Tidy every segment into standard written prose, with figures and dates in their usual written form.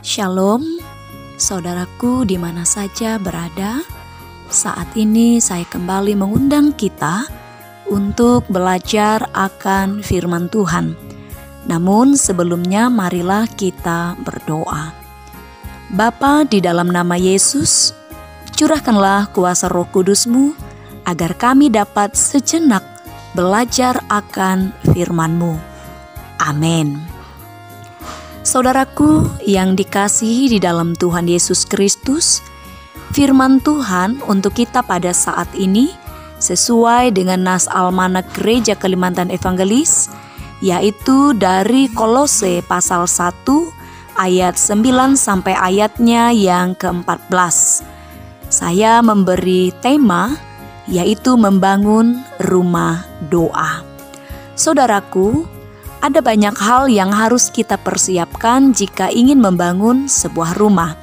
Shalom, saudaraku di mana saja berada. Saat ini saya kembali mengundang kita untuk belajar akan firman Tuhan. Namun sebelumnya marilah kita berdoa. Bapa, di dalam nama Yesus, curahkanlah kuasa Roh Kudus-Mu agar kami dapat sejenak belajar akan firman-Mu. Amin. Saudaraku yang dikasihi di dalam Tuhan Yesus Kristus, firman Tuhan untuk kita pada saat ini sesuai dengan nas almanak Gereja Kalimantan Evangelis, yaitu dari Kolose pasal 1 ayat 9 sampai ayatnya yang ke-14. Saya memberi tema yaitu membangun rumah doa. Saudaraku, ada banyak hal yang harus kita persiapkan jika ingin membangun sebuah rumah.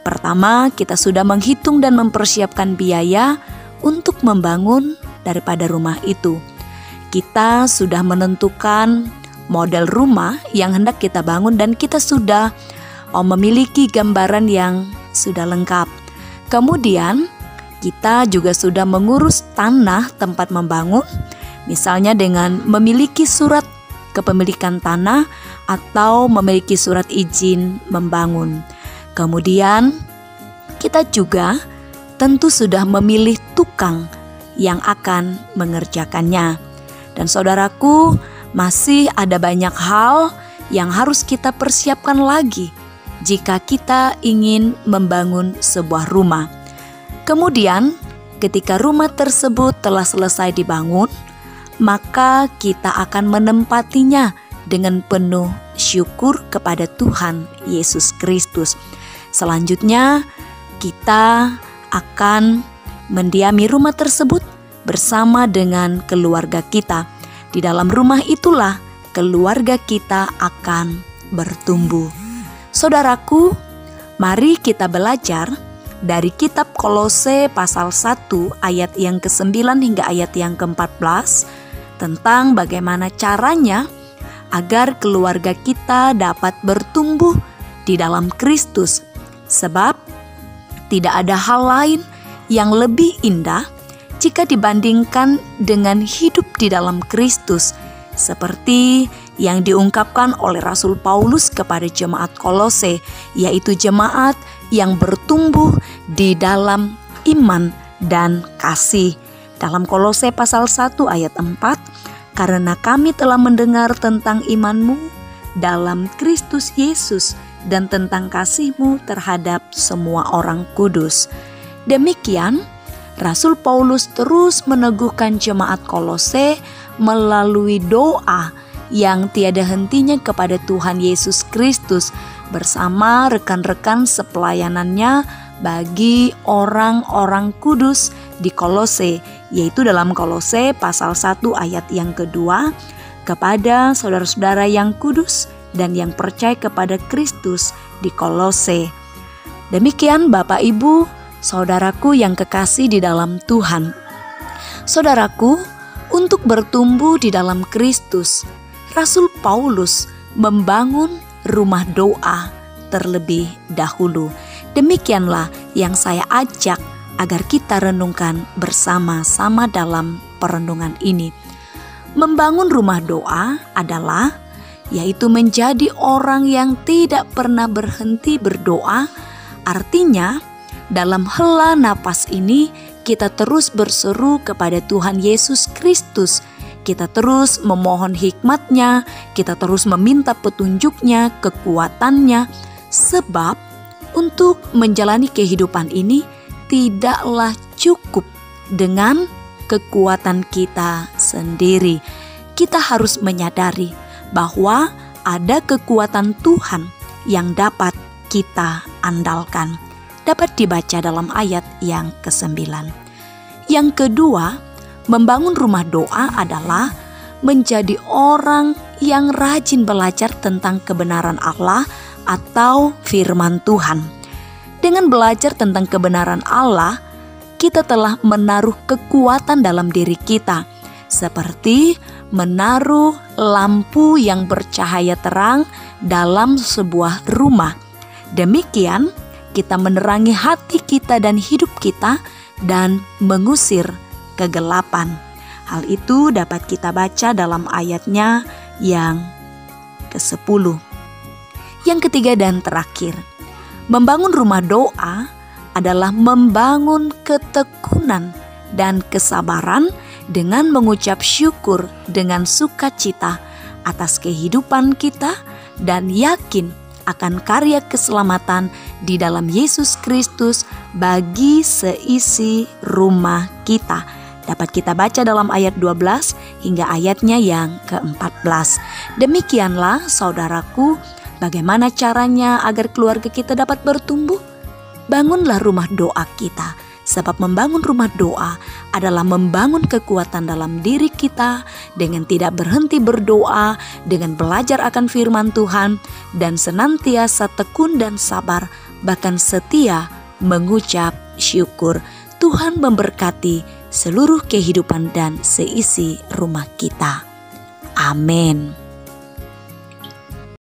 Pertama, kita sudah menghitung dan mempersiapkan biaya untuk membangun daripada rumah itu. Kita sudah menentukan model rumah yang hendak kita bangun dan kita sudah memiliki gambaran yang sudah lengkap. Kemudian, kita juga sudah mengurus tanah tempat membangun, misalnya dengan memiliki surat kepemilikan tanah atau memiliki surat izin membangun. Kemudian kita juga tentu sudah memilih tukang yang akan mengerjakannya. Dan saudaraku, masih ada banyak hal yang harus kita persiapkan lagi jika kita ingin membangun sebuah rumah. Kemudian ketika rumah tersebut telah selesai dibangun, maka kita akan menempatinya dengan penuh syukur kepada Tuhan Yesus Kristus. Selanjutnya, kita akan mendiami rumah tersebut bersama dengan keluarga kita. Di dalam rumah itulah keluarga kita akan bertumbuh. Saudaraku, mari kita belajar dari kitab Kolose pasal 1 ayat yang ke-9 hingga ayat yang ke-14 tentang bagaimana caranya agar keluarga kita dapat bertumbuh di dalam Kristus. Sebab tidak ada hal lain yang lebih indah jika dibandingkan dengan hidup di dalam Kristus, seperti yang diungkapkan oleh Rasul Paulus kepada jemaat Kolose, yaitu jemaat yang bertumbuh di dalam iman dan kasih. Dalam Kolose pasal 1 ayat 4, karena kami telah mendengar tentang iman-Mu dalam Kristus Yesus dan tentang kasih-Mu terhadap semua orang kudus. Demikian, Rasul Paulus terus meneguhkan jemaat Kolose melalui doa yang tiada hentinya kepada Tuhan Yesus Kristus bersama rekan-rekan sepelayanannya bagi orang-orang kudus di Kolose, yaitu dalam Kolose pasal 1 ayat yang kedua, kepada saudara-saudara yang kudus dan yang percaya kepada Kristus di Kolose. Demikian Bapak Ibu, saudaraku yang kekasih di dalam Tuhan. Saudaraku, untuk bertumbuh di dalam Kristus, Rasul Paulus membangun rumah doa terlebih dahulu. Demikianlah yang saya ajak agar kita renungkan bersama-sama dalam perenungan ini. Membangun rumah doa adalah yaitu menjadi orang yang tidak pernah berhenti berdoa. Artinya, dalam hela napas ini kita terus berseru kepada Tuhan Yesus Kristus. Kita terus memohon hikmat-Nya, kita terus meminta petunjuk-Nya, kekuatan-Nya. Sebab untuk menjalani kehidupan ini tidaklah cukup dengan kekuatan kita sendiri. Kita harus menyadari bahwa ada kekuatan Tuhan yang dapat kita andalkan. Dapat dibaca dalam ayat yang ke-9. Yang kedua, membangun rumah doa adalah menjadi orang yang rajin belajar tentang kebenaran Allah atau firman Tuhan. Dengan belajar tentang kebenaran Allah, kita telah menaruh kekuatan dalam diri kita, seperti menaruh lampu yang bercahaya terang dalam sebuah rumah. Demikian kita menerangi hati kita dan hidup kita dan mengusir kegelapan. Hal itu dapat kita baca dalam ayatnya yang ke-10. Yang ketiga dan terakhir, membangun rumah doa adalah membangun ketekunan dan kesabaran dengan mengucap syukur dengan sukacita atas kehidupan kita dan yakin akan karya keselamatan di dalam Yesus Kristus bagi seisi rumah kita. Dapat kita baca dalam ayat 12 hingga ayatnya yang ke-14. Demikianlah saudaraku, bagaimana caranya agar keluarga kita dapat bertumbuh? Bangunlah rumah doa kita, sebab membangun rumah doa adalah membangun kekuatan dalam diri kita dengan tidak berhenti berdoa, dengan belajar akan firman Tuhan, dan senantiasa tekun dan sabar, bahkan setia mengucap syukur. Tuhan memberkati seluruh kehidupan dan seisi rumah kita. Amin.